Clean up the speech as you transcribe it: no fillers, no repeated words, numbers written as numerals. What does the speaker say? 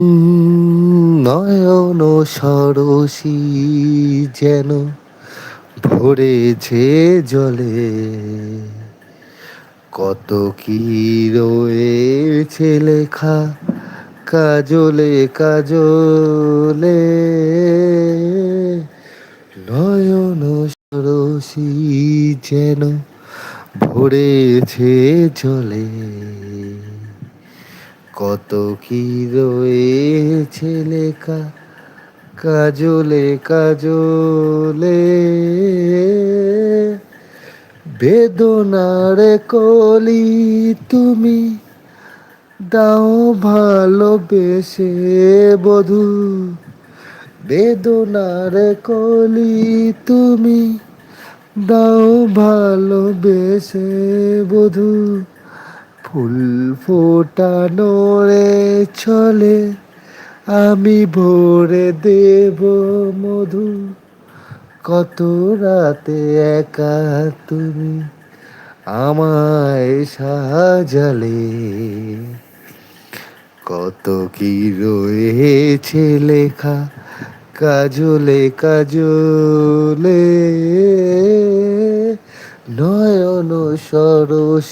নয়ন সরসী যেন ভরেছে জলে, কত কি রয়েছে লেখা কাজলে কাজলে। নয়ন সরসী যেন ভরেছে জলে, কত কি রয়েছে লেখা কাজলে কাজলে। বেদনার কলি তুমি দাও ভালোবেসে বধু, বেদনার কলি তুমি দাও ভালোবেসে বধু। ফুল ফোটানো রে ছলে আমি ভরে দেব মধু, কত রাতে একা তুমি আমায় সাজালে। কত কি রয়েছে লেখা কাজলে কাজলে। নয়ন সরস